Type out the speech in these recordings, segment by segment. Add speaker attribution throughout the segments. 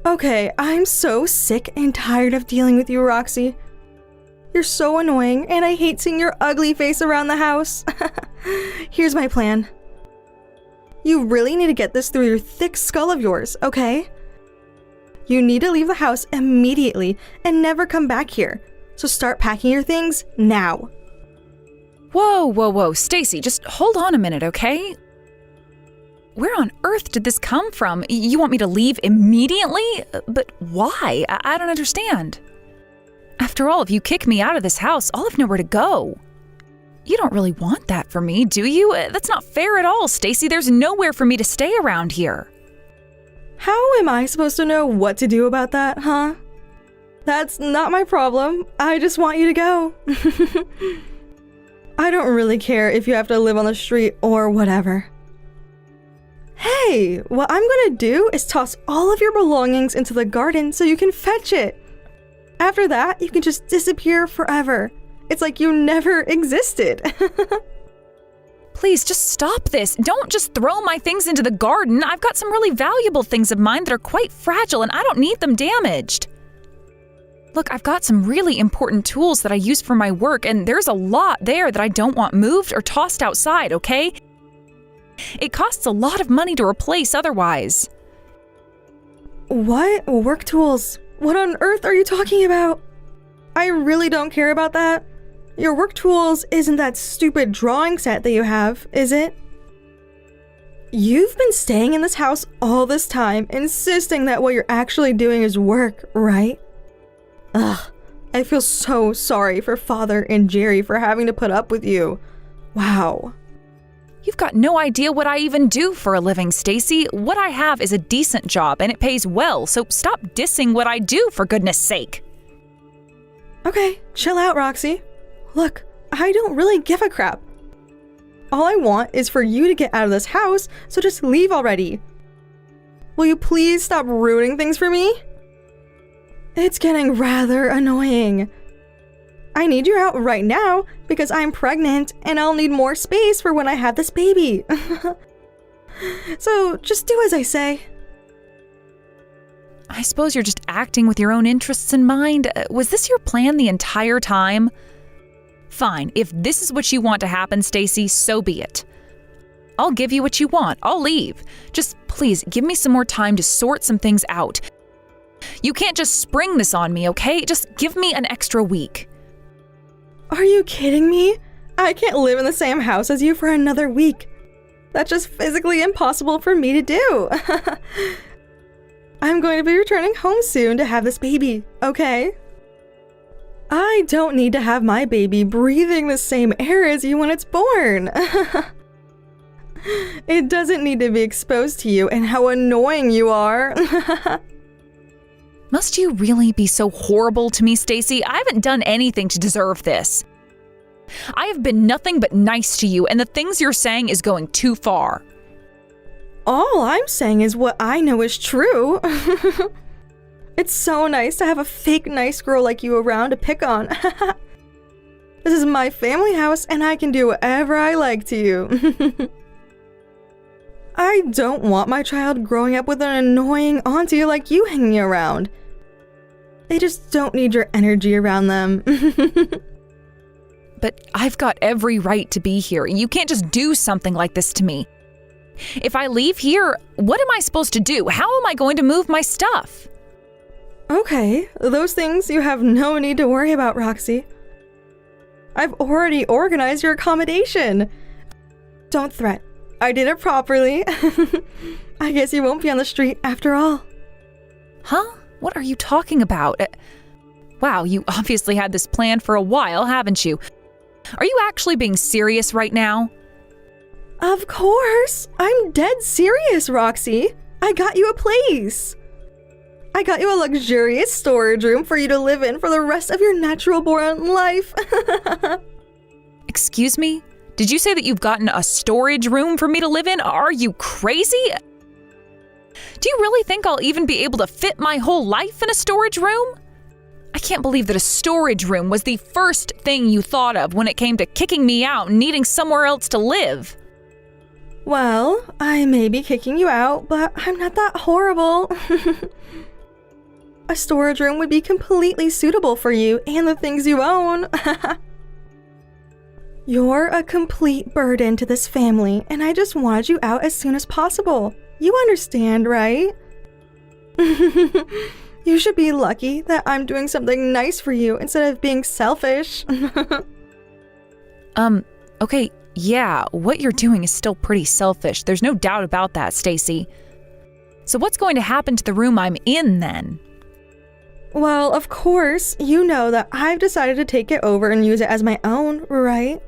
Speaker 1: Okay, I'm so sick and tired of dealing with you, Roxy. You're so annoying, and I hate seeing your ugly face around the house. Here's my plan. You really need to get this through your thick skull of yours, okay? You need to leave the house immediately and never come back here. So start packing your things now.
Speaker 2: Whoa, Stacy, just hold on a minute, okay? Where on earth did this come from? You want me to leave immediately? But why? I don't understand. After all, if you kick me out of this house, I'll have nowhere to go. You don't really want that for me, do you? That's not fair at all, Stacy. There's nowhere for me to stay around here.
Speaker 1: How am I supposed to know what to do about that, huh? That's not my problem. I just want you to go. I don't really care if you have to live on the street or whatever. Hey, what I'm gonna do is toss all of your belongings into the garden so you can fetch it. After that, you can just disappear forever. It's like you never existed.
Speaker 2: Please, just stop this. Don't just throw my things into the garden. I've got some really valuable things of mine that are quite fragile and I don't need them damaged. Look, I've got some really important tools that I use for my work, and there's a lot there that I don't want moved or tossed outside, okay? It costs a lot of money to replace otherwise.
Speaker 1: What? Work tools? What on earth are you talking about? I really don't care about that. Your work tools isn't that stupid drawing set that you have, is it? You've been staying in this house all this time, insisting that what you're actually doing is work, right? Ugh, I feel so sorry for Father and Jerry for having to put up with you. Wow.
Speaker 2: You've got no idea what I even do for a living, Stacy. What I have is a decent job and it pays well, so stop dissing what I do, for goodness sake.
Speaker 1: Okay, chill out, Roxy. Look, I don't really give a crap. All I want is for you to get out of this house, so just leave already. Will you please stop ruining things for me? It's getting rather annoying. I need you out right now because I'm pregnant and I'll need more space for when I have this baby. So just do as I say.
Speaker 2: I suppose you're just acting with your own interests in mind. Was this your plan the entire time? Fine, if this is what you want to happen, Stacy, so be it. I'll give you what you want. I'll leave. Just please give me some more time to sort some things out. You can't just spring this on me, okay? Just give me an extra week.
Speaker 1: Are you kidding me? I can't live in the same house as you for another week. That's just physically impossible for me to do. I'm going to be returning home soon to have this baby, okay? I don't need to have my baby breathing the same air as you when it's born. It doesn't need to be exposed to you and how annoying you are.
Speaker 2: Must you really be so horrible to me, Stacy? I haven't done anything to deserve this. I have been nothing but nice to you, and the things you're saying is going too far.
Speaker 1: All I'm saying is what I know is true. It's so nice to have a fake nice girl like you around to pick on. This is my family house, and I can do whatever I like to you. I don't want my child growing up with an annoying auntie like you hanging around. They just don't need your energy around them.
Speaker 2: But I've got every right to be here. You can't just do something like this to me. If I leave here, what am I supposed to do? How am I going to move my stuff?
Speaker 1: Okay, those things you have no need to worry about, Roxy. I've already organized your accommodation. Don't threat. I did it properly. I guess you won't be on the street after all.
Speaker 2: Huh? What are you talking about? Wow, you obviously had this plan for a while, haven't you? Are you actually being serious right now?
Speaker 1: Of course! I'm dead serious, Roxy. I got you a place. I got you a luxurious storage room for you to live in for the rest of your natural-born life.
Speaker 2: Excuse me? Did you say that you've gotten a storage room for me to live in? Are you crazy? Do you really think I'll even be able to fit my whole life in a storage room? I can't believe that a storage room was the first thing you thought of when it came to kicking me out and needing somewhere else to live.
Speaker 1: Well, I may be kicking you out, but I'm not that horrible. A storage room would be completely suitable for you and the things you own. You're a complete burden to this family, and I just wanted you out as soon as possible. You understand, right? You should be lucky that I'm doing something nice for you instead of being selfish.
Speaker 2: Okay, yeah, what you're doing is still pretty selfish. There's no doubt about that, Stacy. So what's going to happen to the room I'm in then?
Speaker 1: Well, of course, you know that I've decided to take it over and use it as my own, right?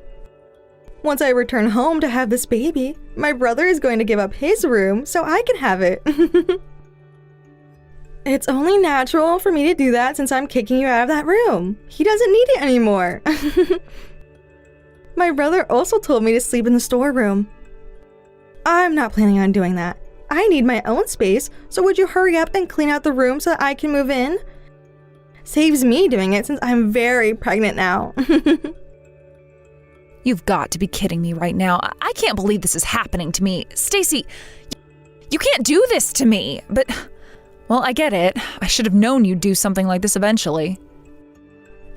Speaker 1: Once I return home to have this baby, my brother is going to give up his room so I can have it. It's only natural for me to do that since I'm kicking you out of that room. He doesn't need it anymore. My brother also told me to sleep in the storeroom. I'm not planning on doing that. I need my own space, so would you hurry up and clean out the room so that I can move in? Saves me doing it since I'm very pregnant now.
Speaker 2: You've got to be kidding me right now. I can't believe this is happening to me. Stacy, you can't do this to me. But, well, I get it. I should have known you'd do something like this eventually.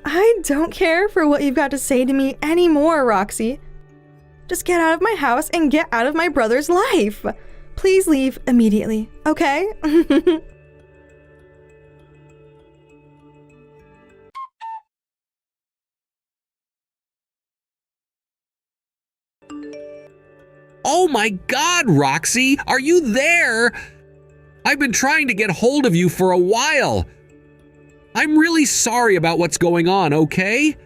Speaker 1: I don't care for what you've got to say to me anymore, Roxy. Just get out of my house and get out of my brother's life. Please leave immediately, okay?
Speaker 3: Oh my God, Roxy, are you there? I've been trying to get hold of you for a while. I'm really sorry about what's going on, okay?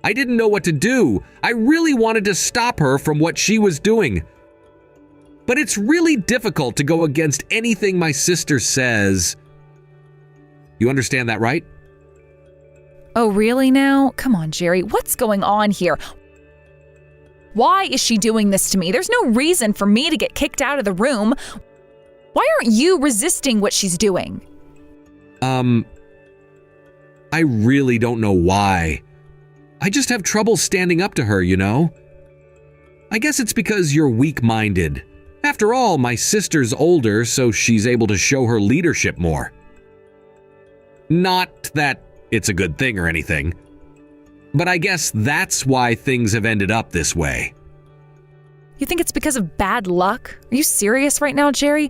Speaker 3: I didn't know what to do. I really wanted to stop her from what she was doing. But it's really difficult to go against anything my sister says. You understand that, right?
Speaker 2: Oh, really now? Come on, Jerry. What's going on here? Why is she doing this to me? There's no reason for me to get kicked out of the room. Why aren't you resisting what she's doing?
Speaker 3: I really don't know why. I just have trouble standing up to her, you know? I guess it's because you're weak-minded. After all, my sister's older, so she's able to show her leadership more. Not that it's a good thing or anything, but I guess that's why things have ended up this way.
Speaker 2: You think it's because of bad luck? Are you serious right now, Jerry?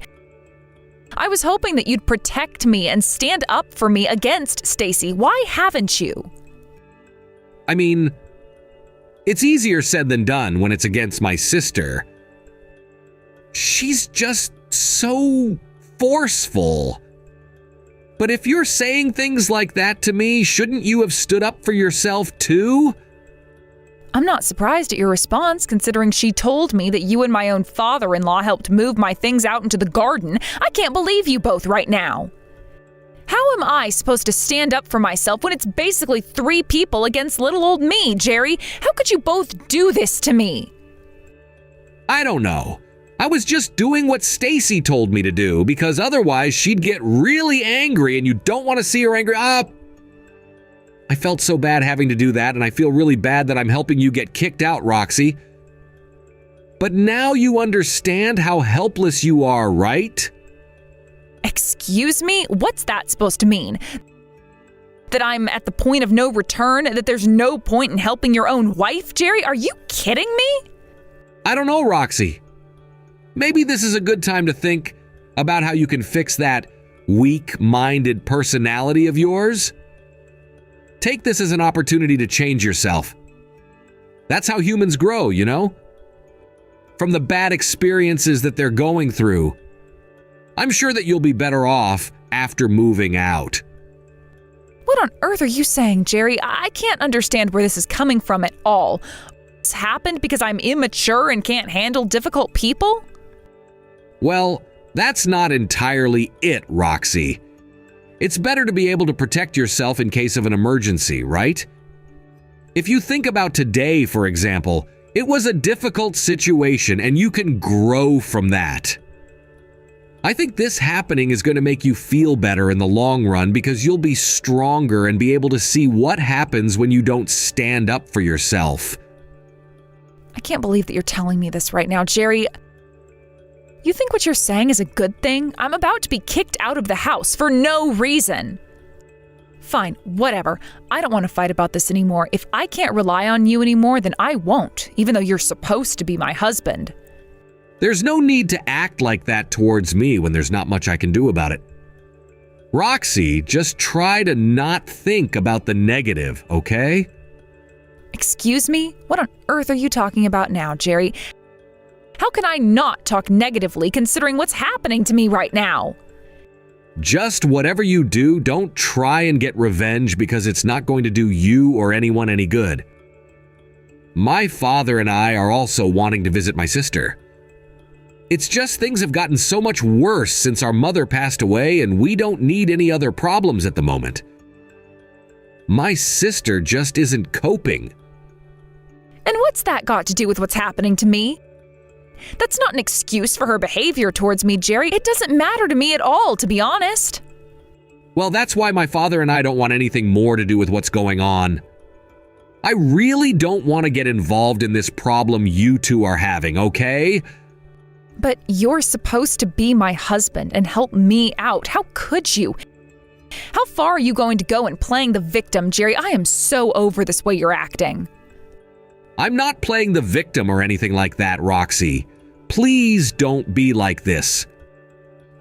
Speaker 2: I was hoping that you'd protect me and stand up for me against Stacy. Why haven't you?
Speaker 3: I mean, it's easier said than done when it's against my sister. She's just so forceful. But if you're saying things like that to me, shouldn't you have stood up for yourself too?
Speaker 2: I'm not surprised at your response, considering she told me that you and my own father-in-law helped move my things out into the garden. I can't believe you both right now. How am I supposed to stand up for myself when it's basically 3 people against little old me, Jerry? How could you both do this to me?
Speaker 3: I don't know. I was just doing what Stacy told me to do because otherwise she'd get really angry and you don't want to see her angry. I felt so bad having to do that, and I feel really bad that I'm helping you get kicked out, Roxy. But now you understand how helpless you are, right?
Speaker 2: Excuse me? What's that supposed to mean? That I'm at the point of no return? That there's no point in helping your own wife, Jerry? Are you kidding me?
Speaker 3: I don't know, Roxy. Maybe this is a good time to think about how you can fix that weak-minded personality of yours. Take this as an opportunity to change yourself. That's how humans grow, you know? From the bad experiences that they're going through. I'm sure that you'll be better off after moving out.
Speaker 2: What on earth are you saying, Jerry? I can't understand where this is coming from at all. This happened because I'm immature and can't handle difficult people?
Speaker 3: Well, that's not entirely it, Roxy. It's better to be able to protect yourself in case of an emergency, right? If you think about today, for example, it was a difficult situation and you can grow from that. I think this happening is going to make you feel better in the long run because you'll be stronger and be able to see what happens when you don't stand up for yourself.
Speaker 2: I can't believe that you're telling me this right now, Jerry. You think what you're saying is a good thing? I'm about to be kicked out of the house for no reason. Fine, whatever. I don't want to fight about this anymore. If I can't rely on you anymore, then I won't, even though you're supposed to be my husband.
Speaker 3: There's no need to act like that towards me when there's not much I can do about it. Roxy, just try to not think about the negative, okay?
Speaker 2: Excuse me? What on earth are you talking about now, Jerry? How can I not talk negatively considering what's happening to me right now?
Speaker 3: Just whatever you do, don't try and get revenge because it's not going to do you or anyone any good. My father and I are also wanting to visit my sister. It's just things have gotten so much worse since our mother passed away, and we don't need any other problems at the moment. My sister just isn't coping.
Speaker 2: And what's that got to do with what's happening to me? That's not an excuse for her behavior towards me, Jerry. It doesn't matter to me at all, to be honest.
Speaker 3: Well, that's why my father and I don't want anything more to do with what's going on. I really don't want to get involved in this problem you two are having, okay?
Speaker 2: But you're supposed to be my husband and help me out. How could you? How far are you going to go in playing the victim, Jerry? I am so over this way you're acting.
Speaker 3: I'm not playing the victim or anything like that, Roxy. Please don't be like this.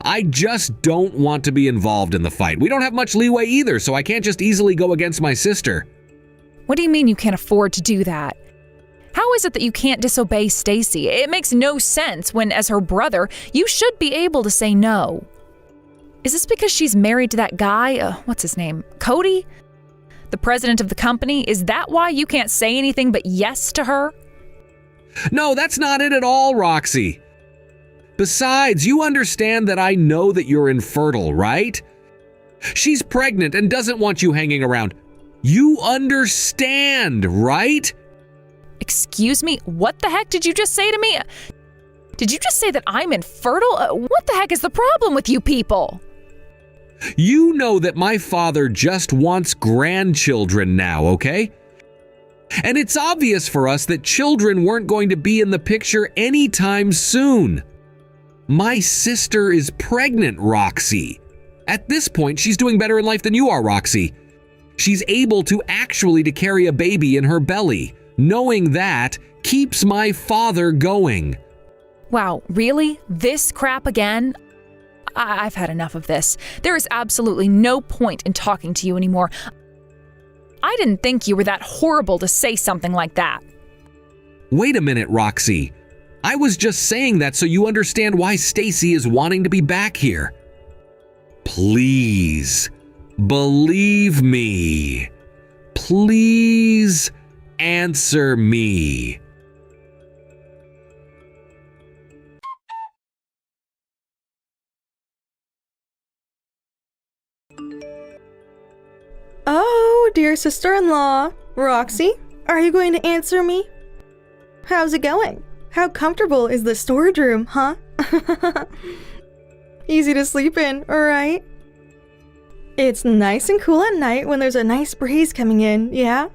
Speaker 3: I just don't want to be involved in the fight. We don't have much leeway either, so I can't just easily go against my sister.
Speaker 2: What do you mean you can't afford to do that? How is it that you can't disobey Stacy? It makes no sense when, as her brother, you should be able to say no. Is this because she's married to that guy? What's his name? Cody? The president of the company? Is that why you can't say anything but yes to her?
Speaker 3: No, that's not it at all, Roxy. Besides, you understand that I know that you're infertile, right? She's pregnant and doesn't want you hanging around. You understand, right?
Speaker 2: Excuse me? What the heck did you just say to me? Did you just say that I'm infertile? What the heck is the problem with you people?
Speaker 3: You know that my father just wants grandchildren now, okay? And it's obvious for us that children weren't going to be in the picture anytime soon. My sister is pregnant, Roxy. At this point, she's doing better in life than you are, Roxy. She's able to carry a baby in her belly. Knowing that keeps my father going.
Speaker 2: Wow, really? This crap again? I've had enough of this. There is absolutely no point in talking to you anymore. I didn't think you were that horrible to say something like that.
Speaker 3: Wait a minute, Roxy. I was just saying that so you understand why Stacy is wanting to be back here. Please, believe me. Please answer me.
Speaker 1: Oh, dear sister-in-law. Roxy, are you going to answer me? How's it going? How comfortable is the storage room, huh? Easy to sleep in, right? It's nice and cool at night when there's a nice breeze coming in, yeah?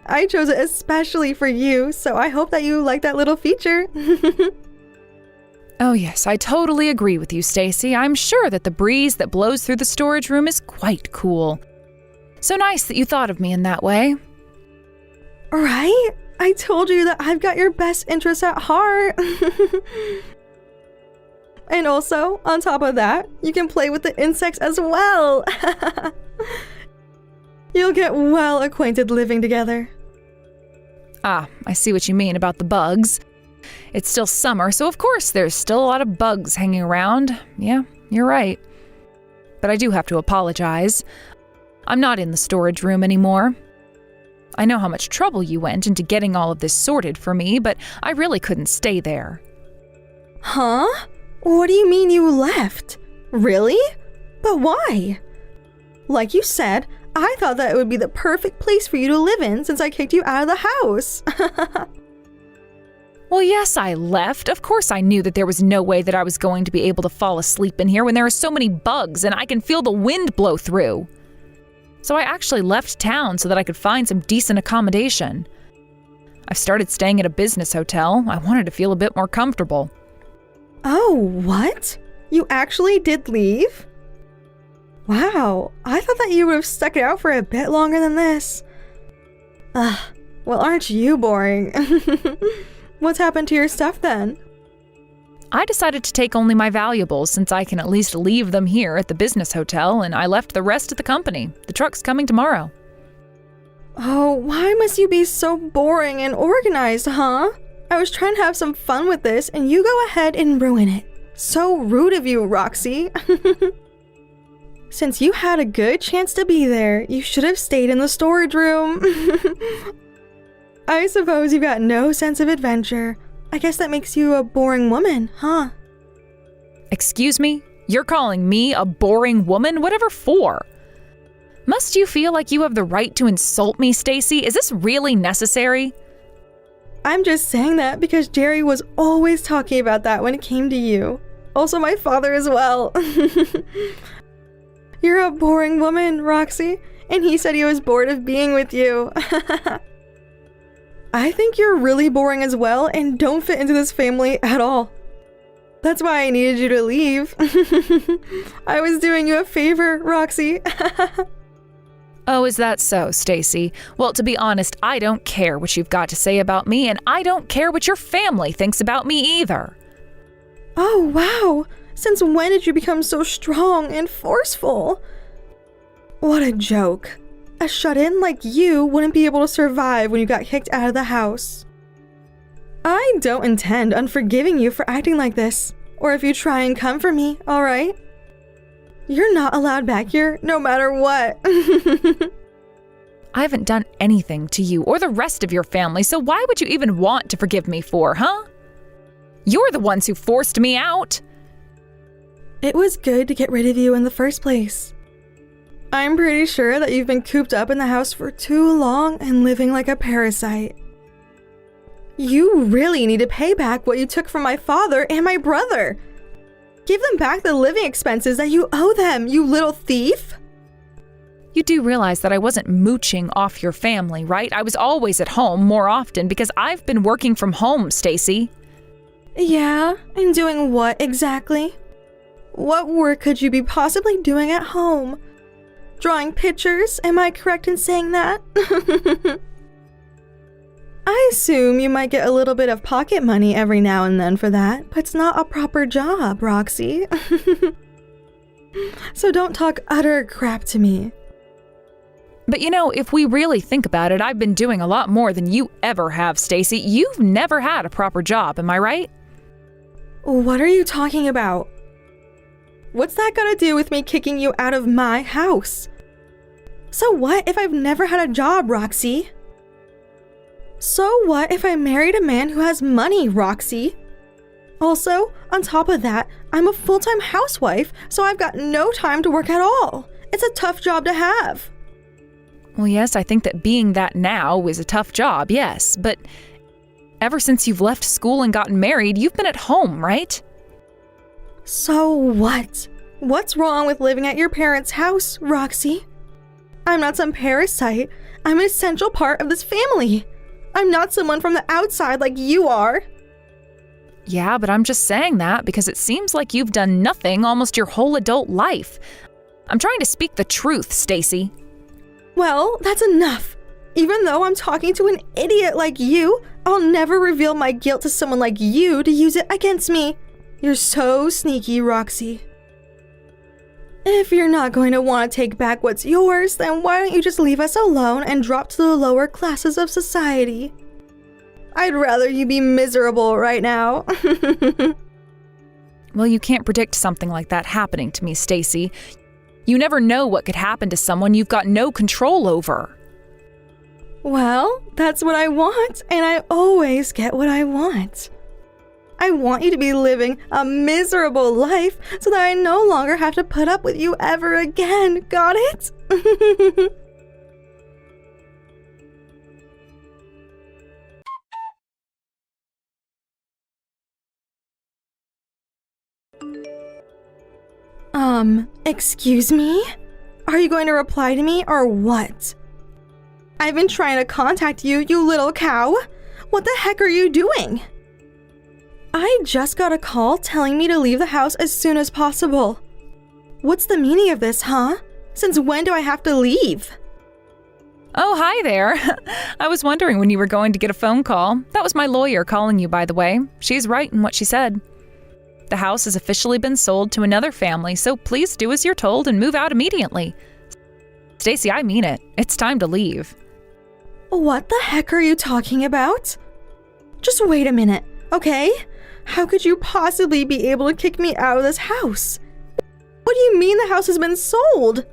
Speaker 1: I chose it especially for you, so I hope that you like that little feature.
Speaker 2: Oh yes, I totally agree with you, Stacy. I'm sure that the breeze that blows through the storage room is quite cool. So nice that you thought of me in that way.
Speaker 1: Right? I told you that I've got your best interests at heart. And also, on top of that, you can play with the insects as well. You'll get well acquainted living together.
Speaker 2: Ah, I see what you mean about the bugs. It's still summer, so of course there's still a lot of bugs hanging around. Yeah, you're right. But I do have to apologize. I'm not in the storage room anymore. I know how much trouble you went into getting all of this sorted for me, but I really couldn't stay there.
Speaker 1: Huh? What do you mean you left? Really? But why? Like you said, I thought that it would be the perfect place for you to live in since I kicked you out of the house.
Speaker 2: Well, yes, I left. Of course I knew that there was no way that I was going to be able to fall asleep in here when there are so many bugs and I can feel the wind blow through. So I actually left town so that I could find some decent accommodation. I've started staying at a business hotel. I wanted to feel a bit more comfortable.
Speaker 1: Oh, what? You actually did leave? Wow, I thought that you would have stuck it out for a bit longer than this. Ugh, well, aren't you boring? What's happened to your stuff then?
Speaker 2: I decided to take only my valuables since I can at least leave them here at the business hotel, and I left the rest at the company. The truck's coming tomorrow.
Speaker 1: Oh, why must you be so boring and organized, huh? I was trying to have some fun with this, and you go ahead and ruin it. So rude of you, Roxy. Since you had a good chance to be there, you should have stayed in the storage room. I suppose you've got no sense of adventure. I guess that makes you a boring woman, huh?
Speaker 2: Excuse me? You're calling me a boring woman? Whatever for? Must you feel like you have the right to insult me, Stacy? Is this really necessary?
Speaker 1: I'm just saying that because Jerry was always talking about that when it came to you. Also my father as well. You're a boring woman, Roxy, and he said he was bored of being with you. I think you're really boring as well and don't fit into this family at all. That's why I needed you to leave. I was doing you a favor, Roxy.
Speaker 2: Oh, is that so, Stacy? Well, to be honest, I don't care what you've got to say about me, and I don't care what your family thinks about me either.
Speaker 1: Oh, wow. Since when did you become so strong and forceful? What a joke. A shut-in like you wouldn't be able to survive when you got kicked out of the house. I don't intend on forgiving you for acting like this, or if you try and come for me, alright? You're not allowed back here, no matter what.
Speaker 2: I haven't done anything to you or the rest of your family, so why would you even want to forgive me for, huh? You're the ones who forced me out.
Speaker 1: It was good to get rid of you in the first place. I'm pretty sure that you've been cooped up in the house for too long and living like a parasite. You really need to pay back what you took from my father and my brother. Give them back the living expenses that you owe them, you little thief.
Speaker 2: You do realize that I wasn't mooching off your family, right? I was always at home more often because I've been working from home, Stacy.
Speaker 1: Yeah, and doing what exactly? What work could you be possibly doing at home? Drawing pictures, am I correct in saying that? I assume you might get a little bit of pocket money every now and then for that, but it's not a proper job, Roxy. So don't talk utter crap to me.
Speaker 2: But you know, if we really think about it, I've been doing a lot more than you ever have, Stacy. You've never had a proper job, am I right?
Speaker 1: What are you talking about? What's that got to do with me kicking you out of my house? So what if I've never had a job, Roxy? So what if I married a man who has money, Roxy? Also, on top of that, I'm a full-time housewife, so I've got no time to work at all. It's a tough job to have.
Speaker 2: Well, yes, I think that being that now is a tough job, yes. But ever since you've left school and gotten married, you've been at home, right?
Speaker 1: So what? What's wrong with living at your parents' house, Roxy? I'm not some parasite. I'm an essential part of this family. I'm not someone from the outside like you are.
Speaker 2: Yeah, but I'm just saying that because it seems like you've done nothing almost your whole adult life. I'm trying to speak the truth, Stacy.
Speaker 1: Well, that's enough. Even though I'm talking to an idiot like you, I'll never reveal my guilt to someone like you to use it against me. You're so sneaky, Roxy. If you're not going to want to take back what's yours, then why don't you just leave us alone and drop to the lower classes of society? I'd rather you be miserable right now.
Speaker 2: Well, you can't predict something like that happening to me, Stacy. You never know what could happen to someone you've got no control over.
Speaker 1: Well, that's what I want, and I always get what I want. I want you to be living a miserable life so that I no longer have to put up with you ever again. Got it? Excuse me? Are you going to reply to me or what? I've been trying to contact you, you little cow. What the heck are you doing? I just got a call telling me to leave the house as soon as possible. What's the meaning of this, huh? Since when do I have to leave?
Speaker 2: Oh, hi there. I was wondering when you were going to get a phone call. That was my lawyer calling you, by the way. She's right in what she said. The house has officially been sold to another family, so please do as you're told and move out immediately. Stacy, I mean it. It's time to leave.
Speaker 1: What the heck are you talking about? Just wait a minute, okay? How could you possibly be able to kick me out of this house? What do you mean the house has been sold?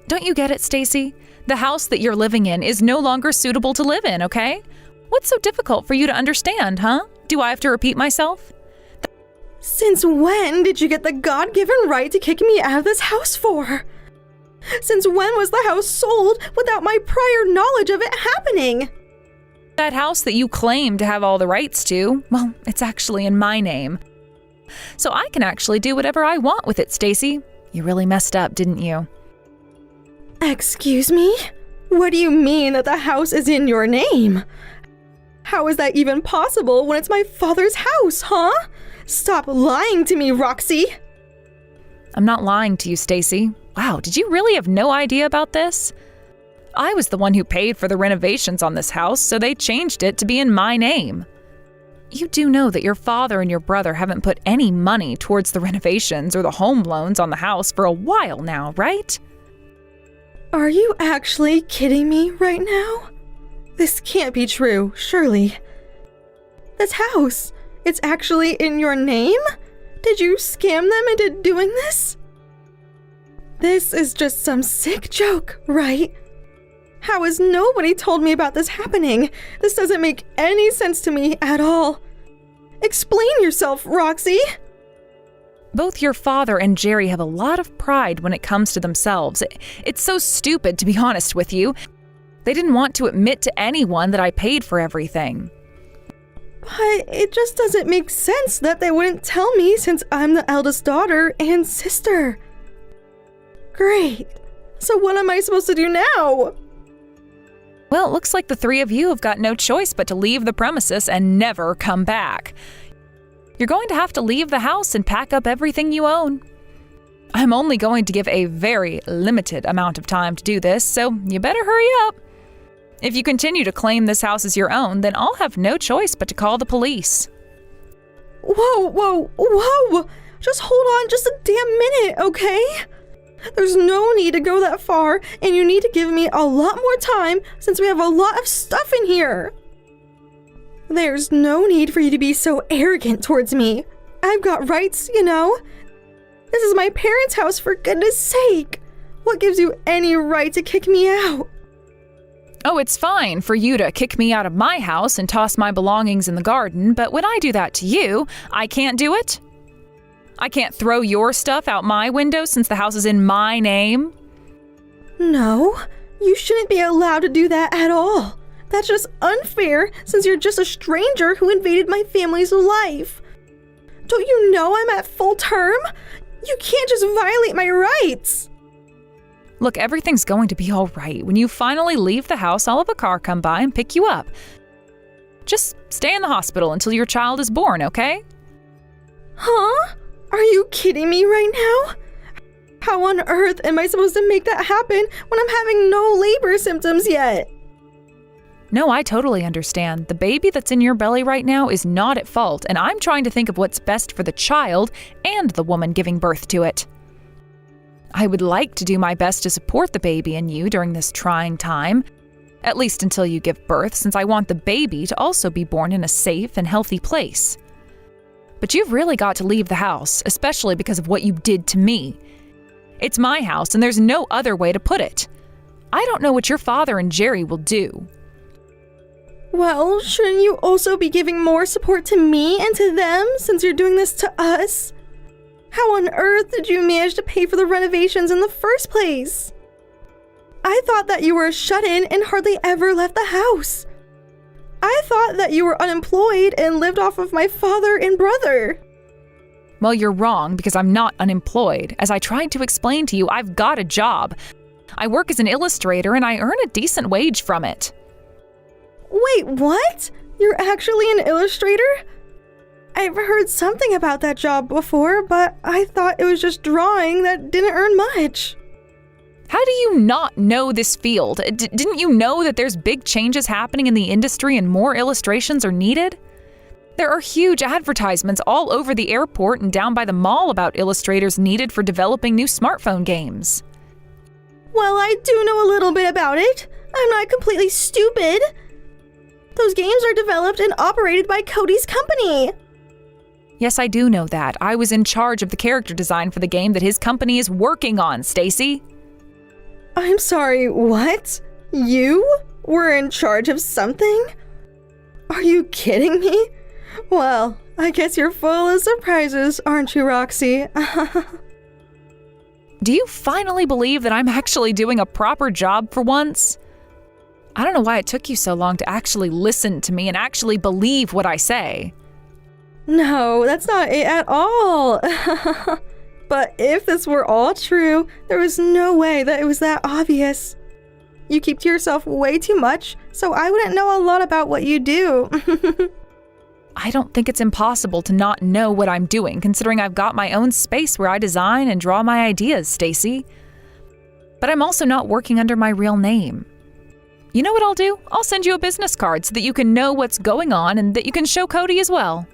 Speaker 2: Don't you get it, Stacy? The house that you're living in is no longer suitable to live in, okay? What's so difficult for you to understand, huh? Do I have to repeat myself?
Speaker 1: Since when did you get the God-given right to kick me out of this house for? Since when was the house sold without my prior knowledge of it happening?
Speaker 2: That house that you claim to have all the rights to, well, it's actually in my name. So I can actually do whatever I want with it, Stacy. You really messed up, didn't you?
Speaker 1: Excuse me? What do you mean that the house is in your name? How is that even possible when it's my father's house, huh? Stop lying to me, Roxy!
Speaker 2: I'm not lying to you, Stacy. Wow, did you really have no idea about this? I was the one who paid for the renovations on this house, so they changed it to be in my name. You do know that your father and your brother haven't put any money towards the renovations or the home loans on the house for a while now, right?
Speaker 1: Are you actually kidding me right now? This can't be true, surely. This house, it's actually in your name? Did you scam them into doing this? This is just some sick joke, right? How has nobody told me about this happening? This doesn't make any sense to me at all. Explain yourself, Roxy!
Speaker 2: Both your father and Jerry have a lot of pride when it comes to themselves. It's so stupid, to be honest with you. They didn't want to admit to anyone that I paid for everything.
Speaker 1: But it just doesn't make sense that they wouldn't tell me since I'm the eldest daughter and sister. Great. So what am I supposed to do now?
Speaker 2: Well, it looks like the three of you have got no choice but to leave the premises and never come back. You're going to have to leave the house and pack up everything you own. I'm only going to give a very limited amount of time to do this, so you better hurry up. If you continue to claim this house as your own, then I'll have no choice but to call the police.
Speaker 1: Whoa! Just hold on just a damn minute, okay? There's no need to go that far, and you need to give me a lot more time since we have a lot of stuff in here. There's no need for you to be so arrogant towards me. I've got rights, you know? This is my parents' house, for goodness sake. What gives you any right to kick me out?
Speaker 2: Oh, it's fine for you to kick me out of my house and toss my belongings in the garden, but when I do that to you, I can't do it? I can't throw your stuff out my window since the house is in my name?
Speaker 1: No, you shouldn't be allowed to do that at all. That's just unfair since you're just a stranger who invaded my family's life. Don't you know I'm at full term? You can't just violate my rights.
Speaker 2: Look, everything's going to be all right. When you finally leave the house, I'll have a car come by and pick you up. Just stay in the hospital until your child is born, okay?
Speaker 1: Huh? Are you kidding me right now? How on earth am I supposed to make that happen when I'm having no labor symptoms yet?
Speaker 2: No, I totally understand. The baby that's in your belly right now is not at fault, and I'm trying to think of what's best for the child and the woman giving birth to it. I would like to do my best to support the baby and you during this trying time, at least until you give birth, since I want the baby to also be born in a safe and healthy place. But you've really got to leave the house, especially because of what you did to me. It's my house, and there's no other way to put it. I don't know what your father and Jerry will do.
Speaker 1: Well, shouldn't you also be giving more support to me and to them since you're doing this to us? How on earth did you manage to pay for the renovations in the first place? I thought that you were a shut-in and hardly ever left the house. I thought that you were unemployed and lived off of my father and brother.
Speaker 2: Well, you're wrong because I'm not unemployed. As I tried to explain to you, I've got a job. I work as an illustrator and I earn a decent wage from it.
Speaker 1: Wait, what? You're actually an illustrator? I've heard something about that job before, but I thought it was just drawing that didn't earn much.
Speaker 2: How do you not know this field? Didn't you know that there's big changes happening in the industry and more illustrations are needed? There are huge advertisements all over the airport and down by the mall about illustrators needed for developing new smartphone games.
Speaker 1: Well, I do know a little bit about it. I'm not completely stupid. Those games are developed and operated by Cody's company.
Speaker 2: Yes, I do know that. I was in charge of the character design for the game that his company is working on, Stacy.
Speaker 1: I'm sorry, what? You were in charge of something? Are you kidding me? Well, I guess you're full of surprises, aren't you, Roxy?
Speaker 2: Do you finally believe that I'm actually doing a proper job for once? I don't know why it took you so long to actually listen to me and actually believe what I say.
Speaker 1: No, that's not it at all. But if this were all true, there was no way that it was that obvious. You keep to yourself way too much, so I wouldn't know a lot about what you do.
Speaker 2: I don't think it's impossible to not know what I'm doing, considering I've got my own space where I design and draw my ideas, Stacy. But I'm also not working under my real name. You know what I'll do? I'll send you a business card so that you can know what's going on and that you can show Cody as well.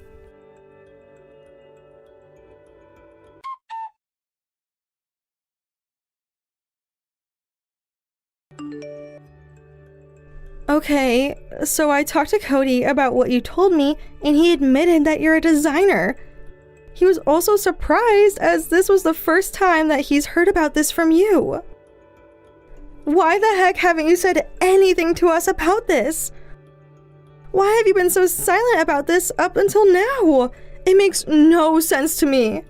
Speaker 1: Okay, so I talked to Cody about what you told me, and he admitted that you're a designer. He was also surprised, as this was the first time that he's heard about this from you. Why the heck haven't you said anything to us about this? Why have you been so silent about this up until now? It makes no sense to me.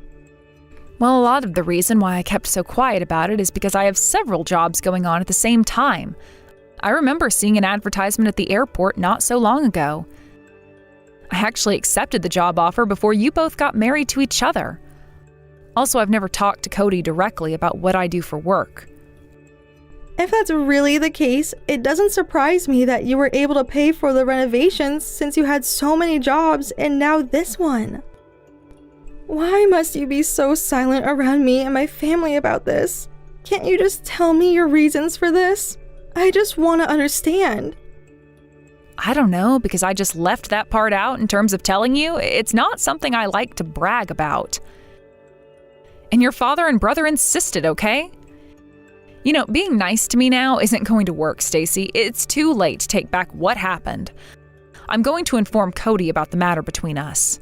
Speaker 2: Well, a lot of the reason why I kept so quiet about it is because I have several jobs going on at the same time. I remember seeing an advertisement at the airport not so long ago. I actually accepted the job offer before you both got married to each other. Also, I've never talked to Cody directly about what I do for work.
Speaker 1: If that's really the case, it doesn't surprise me that you were able to pay for the renovations since you had so many jobs and now this one. Why must you be so silent around me and my family about this? Can't you just tell me your reasons for this? I just want to understand.
Speaker 2: I don't know, because I just left that part out in terms of telling you. It's not something I like to brag about. And your father and brother insisted, okay? You know, being nice to me now isn't going to work, Stacy. It's too late to take back what happened. I'm going to inform Cody about the matter between us.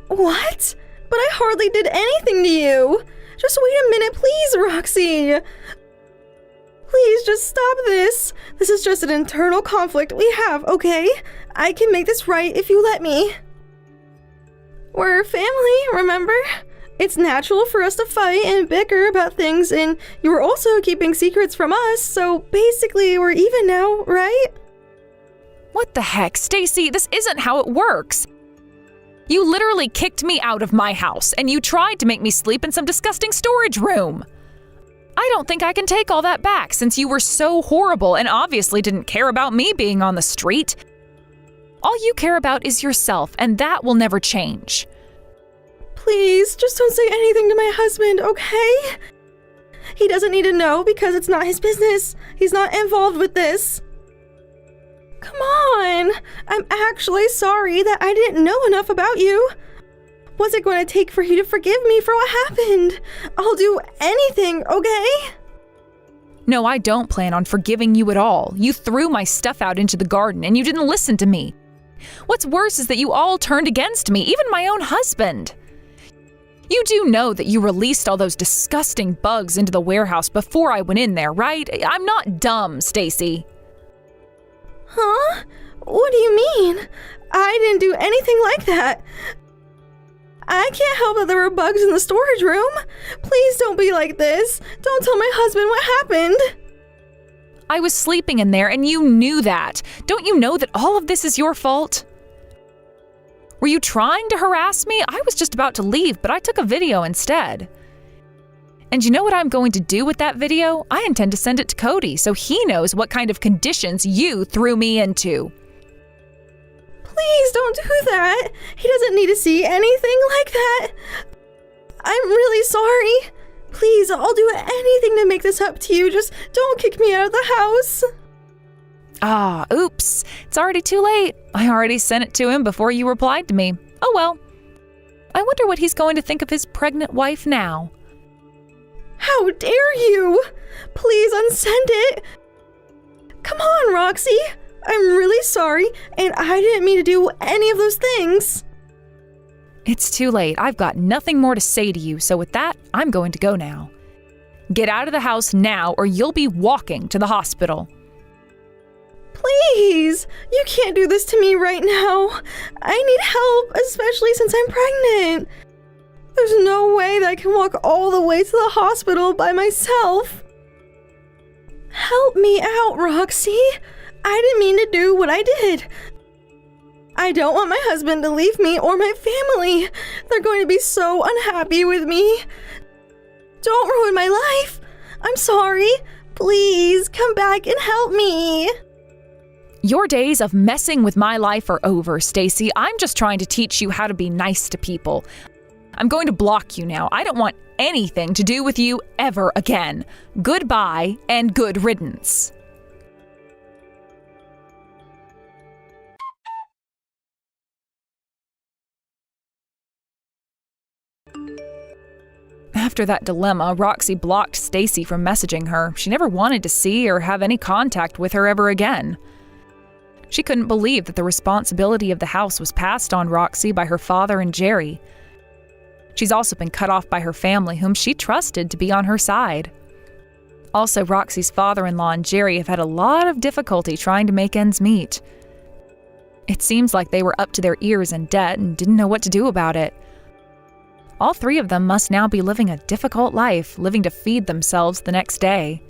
Speaker 1: What? But I hardly did anything to you. Just wait a minute, please, Roxy. Please just stop this. This is just an internal conflict we have, okay? I can make this right if you let me. We're family, remember? It's natural for us to fight and bicker about things, and you were also keeping secrets from us, so basically we're even now, right?
Speaker 2: What the heck, Stacy? This isn't how it works. You literally kicked me out of my house, and you tried to make me sleep in some disgusting storage room. I don't think I can take all that back since you were so horrible and obviously didn't care about me being on the street. All you care about is yourself, and that will never change.
Speaker 1: Please, just don't say anything to my husband, okay? He doesn't need to know because it's not his business. He's not involved with this. Come on! I'm actually sorry that I didn't know enough about you. What's it going to take for you to forgive me for what happened? I'll do anything, okay?
Speaker 2: No, I don't plan on forgiving you at all. You threw my stuff out into the garden and you didn't listen to me. What's worse is that you all turned against me, even my own husband. You do know that you released all those disgusting bugs into the warehouse before I went in there, right? I'm not dumb, Stacy.
Speaker 1: Huh? What do you mean? I didn't do anything like that. I can't help that there were bugs in the storage room. Please don't be like this. Don't tell my husband what happened.
Speaker 2: I was sleeping in there and you knew that. Don't you know that all of this is your fault? Were you trying to harass me? I was just about to leave, but I took a video instead. And you know what I'm going to do with that video? I intend to send it to Cody so he knows what kind of conditions you threw me into.
Speaker 1: Please don't do that. He doesn't need to see anything like that. I'm really sorry. Please, I'll do anything to make this up to you. Just don't kick me out of the house.
Speaker 2: Ah, oops. It's already too late. I already sent it to him before you replied to me. Oh well. I wonder what he's going to think of his pregnant wife now.
Speaker 1: How dare you? Please unsend it. Come on, Roxy. I'm really sorry, and I didn't mean to do any of those things.
Speaker 2: It's too late. I've got nothing more to say to you, so with that, I'm going to go now. Get out of the house now, or you'll be walking to the hospital.
Speaker 1: Please, you can't do this to me right now. I need help, especially since I'm pregnant. There's no way that I can walk all the way to the hospital by myself. Help me out, Roxy. I didn't mean to do what I did. I don't want my husband to leave me or my family. They're going to be so unhappy with me. Don't ruin my life. I'm sorry. Please come back and help me.
Speaker 2: Your days of messing with my life are over, Stacy. I'm just trying to teach you how to be nice to people. I'm going to block you now. I don't want anything to do with you ever again. Goodbye and good riddance. After that dilemma, Roxy blocked Stacy from messaging her. She never wanted to see or have any contact with her ever again. She couldn't believe that the responsibility of the house was passed on Roxy by her father and Jerry. She's also been cut off by her family, whom she trusted to be on her side. Also, Roxy's father-in-law and Jerry have had a lot of difficulty trying to make ends meet. It seems like they were up to their ears in debt and didn't know what to do about it. All three of them must now be living a difficult life, living to feed themselves the next day.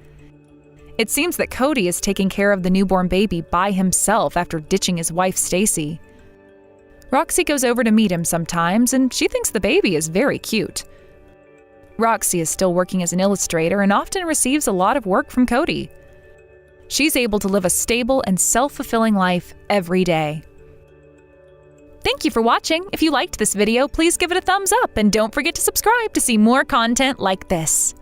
Speaker 2: It seems that Cody is taking care of the newborn baby by himself after ditching his wife, Stacy. Roxy goes over to meet him sometimes, and she thinks the baby is very cute. Roxy is still working as an illustrator and often receives a lot of work from Cody. She's able to live a stable and self-fulfilling life every day. Thank you for watching. If you liked this video, please give it a thumbs up and don't forget to subscribe to see more content like this.